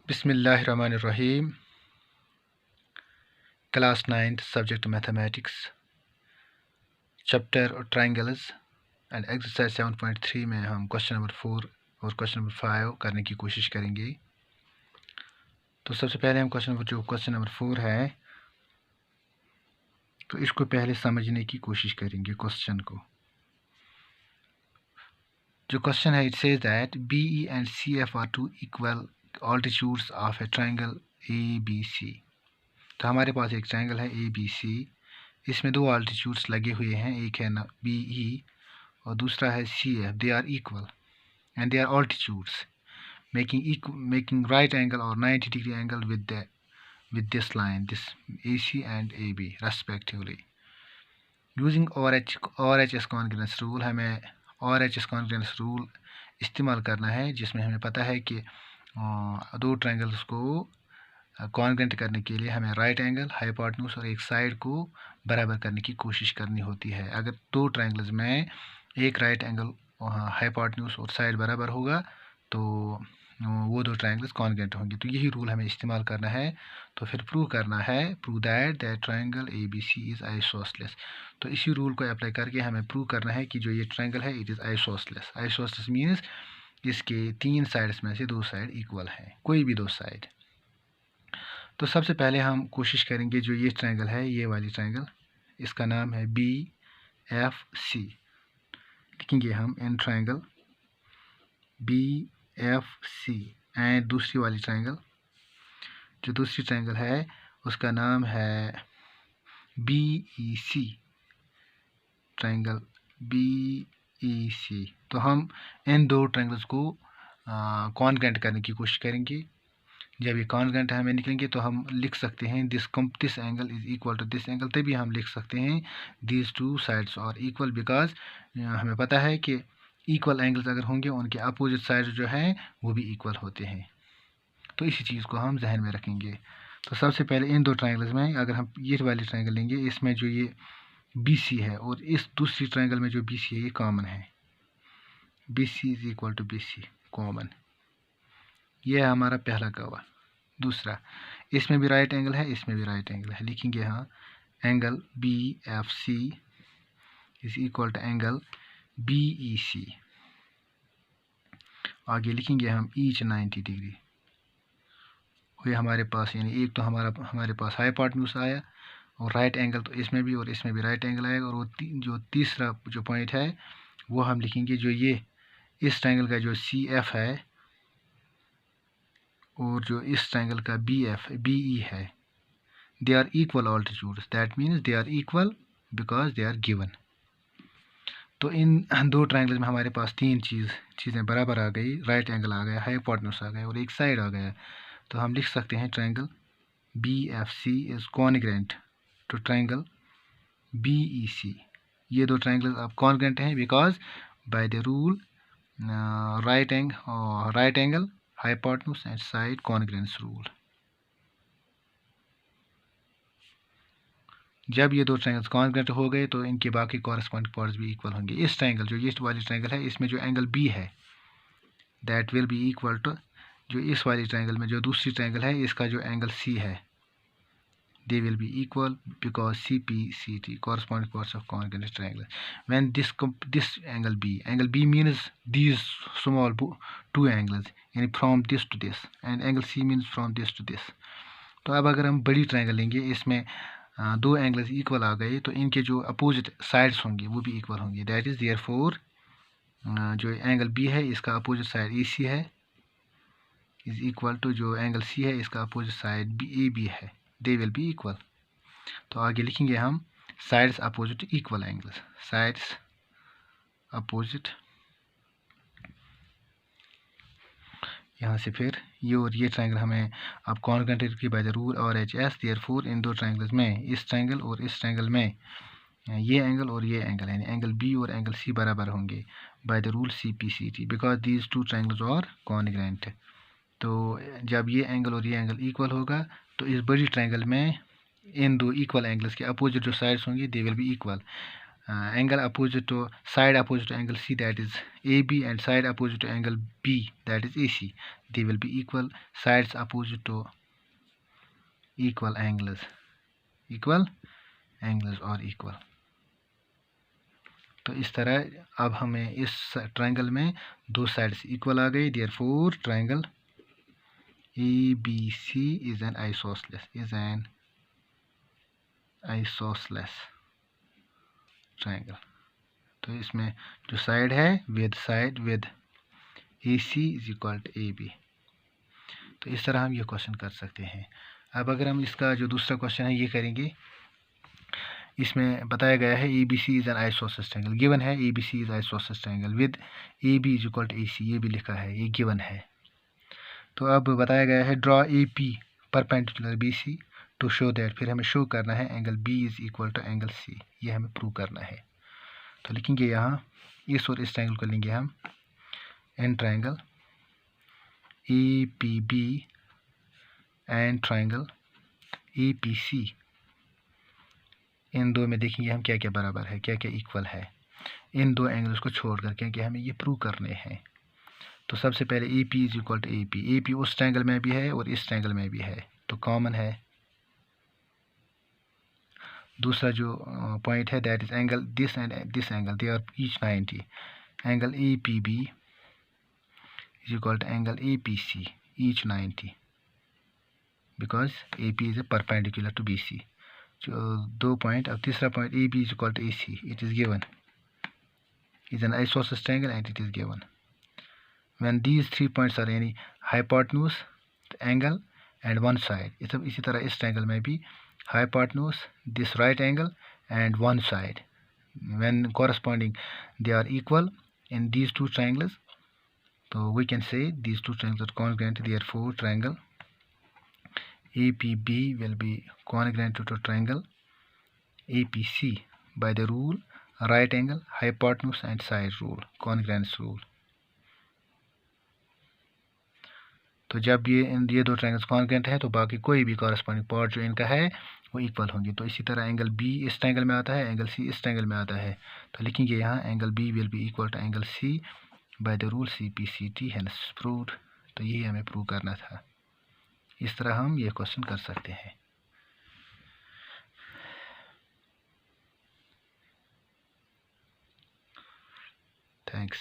बिस्मिल्लाहिर्रहमानिर्रहीम। Class 9th subject mathematics, chapter triangles and exercise 7.3 में हम क्वेश्चन नंबर 4 और क्वेश्चन नंबर 5 करने की कोशिश करेंगे। तो सबसे पहले हम क्वेश्चन नंबर 4 है, तो इसको पहले समझने की कोशिश करेंगे। क्वेश्चन को जो क्वेश्चन है, it says that BE and CF are two equal altitudes of a triangle ABC। तो हमारे पास एक ट्रायंगल है ABC, इसमें दो ऑल्टीट्यूड्स लगे हुए हैं, एक है ना BE और दूसरा है CF। They are equal and they are altitudes making right angle और 90 degree angle with this line, this AC and AB respectively. Using RHS congruence rule, हमें RHS congruence rule इस्तेमाल करना है, जिसमें हमें पता है कि दो ट्रायंगल्स को कॉन्ग्रेंट करने के लिए हमें राइट एंगल, हाइपोटेन्यूज और एक साइड को बराबर करने की कोशिश करनी होती है। अगर दो ट्रायंगल्स में एक राइट एंगल, हाइपोटेन्यूज और साइड बराबर होगा तो वो दो ट्रायंगल्स कॉन्ग्रेंट होंगे। तो यही रूल हमें इस्तेमाल करना है। तो फिर prove that triangle ABC is isosceles. तो इसी रूल को अप्लाई करके हमें प्रूव करना है कि जो ये ट्रायंगल है it is isosceles. Isosceles means इसके तीन साइड्स में से दो साइड इक्वल है, कोई भी दो साइड। तो सबसे पहले हम कोशिश करेंगे, जो ये ट्रायंगल है, ये वाली ट्रायंगल, इसका नाम है BFC। लिखेंगे हम इन ट्रायंगल BFC एंड दूसरी वाली ट्रायंगल, जो दूसरी ट्रायंगल है उसका नाम है BEC, ट्रायंगल BEC। तो हम इन दो ट्रायंगल्स को कॉन्ग्रेंट करने की कोशिश करेंगे। जब ये कॉन्ग्रेंट हमें निकलेंगे तो हम लिख सकते हैं this angle is equal to this angle. तभी हम लिख सकते हैं these two sides are equal, because हमें पता है कि इक्वल एंगल्स अगर होंगे उनके अपोजिट साइड जो हैं वो भी इक्वल होते हैं। तो इसी चीज़ को हम जहन में रखेंगे। तो सबसे पहले इन दो ट्रायंगल्स में अगर हम ये वाली ट्रायंगल लेंगे, इसमें जो ये BC है और इस दूसरी ट्रायंगल में जो BC है ये कॉमन है। BC is equal to BC common, ये है हमारा पहला गवाह। दूसरा, इसमें भी राइट एंगल है, इसमें भी राइट एंगल है। लिखेंगे हाँ, angle BFC is equal to angle BEC। आगे लिखेंगे हम ईच 90 डिग्री। ये हमारे पास, यानी एक तो हमारे पास हाइपोटेन्यूज आया और राइट एंगल, तो इसमें भी राइट एंगल आएगा। और वो जो तीसरा जो पॉइंट है वो हम लिखेंगे, जो ये इस ट्रायंगल का जो CF है और जो इस ट्रायंगल का BE है, they are equal altitudes. That means they are equal because they are given. तो इन दो ट्रायंगल्स में हमारे पास तीन चीज़ें बराबर आ गई, राइट एंगल आ गया, हाइपोटेन्यूज आ गया और एक साइड आ गया। तो हम लिख सकते हैं triangle BFC is congruent to triangle BEC। ये दो ट्रायंगल्स अब कॉन्ग्रेंट हैं because by the rule right angle, hypotenuse and side congruence rule. जब ये दो ट्रायंगल्स कॉन्ग्रेंट हो गए तो इनके बाकी कॉरेस्पॉन्डिंग पार्ट्स भी इक्वल होंगे। इस ट्रायंगल, जो ये वाली ट्रायंगल है, इसमें जो एंगल B है that will be equal to जो इस वाली ट्रायंगल में जो दूसरी ट्रायंगल है, इसका जो एंगल C है, they will be equal because CP/CT corresponding parts of congruent triangle. When this angle B means these small two angles, यानी from this to this, and angle C means from this to this. तो अब अगर हम बड़ी triangle लेंगे, इसमें दो angles equal आ गए, तो इनके जो अपोजिट साइड्स होंगे वो भी इक्वल होंगे। दैट इज देयरफॉर जो एंगल B है इसका अपोजिट साइड AC है इज इक्वल टू जो एंगल C है इसका अपोजिट साइड AB है, दे विल बी इक्वल। तो आगे लिखेंगे हम sides opposite equal angles, sides opposite, यहाँ से फिर ये और ये ट्रायंगल हमें अब कॉन्ग्रेंट की bye the rule RHS। Therefore in दो ट्रायंगल्स में, इस ट्रायंगल और इस ट्रायंगल में, ये एंगल और ये एंगल, यानी एंगल B और एंगल C बराबर होंगे by the rule CP/CT because these two triangles are congruent. तो जब ये एंगल और ये एंगल इक्वल होगा तो इस बड़ी ट्रायंगल में इन दो इक्वल एंगल्स के अपोजिट जो साइड्स होंगी they will be equal. angle opposite to side opposite to angle C, that is AB, and side opposite to angle B, that is AC. They will be equal. Sides opposite to equal angles और equal. तो इस तरह अब हमें इस triangle में दो sides equal आ गई. Therefore triangle ABC is an isosceles triangle. तो इसमें जो साइड है with AC is equal to AB. तो इस तरह हम ये क्वेश्चन कर सकते हैं. अब अगर हम इसका जो दूसरा क्वेश्चन है ये करेंगे, इसमें बताया गया है ABC is an isosceles triangle. Given है ABC is isosceles triangle with AB is equal to AC. ये भी लिखा है, ये गिवन है. तो अब बताया गया है draw AP perpendicular BC to show that. फिर हमें शो करना है angle B is equal to angle C. ये हमें प्रूव करना है. तो लिखेंगे यहाँ इस और इस ट्रायंगल को लेंगे हम an triangle APB and triangle APC. इन दो में देखेंगे हम क्या क्या बराबर है, क्या क्या इक्वल है, इन दो एंगल्स को छोड़कर, क्योंकि हमें ये प्रूव करने हैं. तो सबसे पहले AP is equal to AP. AP उस ट्रायंगल में भी है और इस ट्रायंगल में भी है, तो कॉमन है. दूसरा जो पॉइंट है that is angle this and this angle, they are each 90. Angle APB is equal to angle APC each 90 because AP is a perpendicular to BC. जो दो पॉइंट. अब तीसरा point AB is equal to AC. It is given, is an isosceles triangle and it is given. When these 3 points are यानी hypotenuse, angle and one side. इसी तरह इस triangle में भी hypotenuse, this right angle and one side, when corresponding they are equal in these two triangles, so we can say these two triangles are congruent. Therefore triangle APB will be congruent to triangle APC by the rule right angle, hypotenuse and side rule, congruence rule. तो जब ये दो triangles congruent है तो बाकी कोई भी corresponding part जो इनका है वो इक्वल होंगे. तो इसी तरह एंगल B इस ट्रायंगल में आता है, एंगल C इस ट्रायंगल में आता है. तो लिखेंगे यहाँ angle B will be equal to angle C by the rule CPCT hence proved. तो यही हमें प्रूव करना था. इस तरह हम ये क्वेश्चन कर सकते हैं. थैंक्स.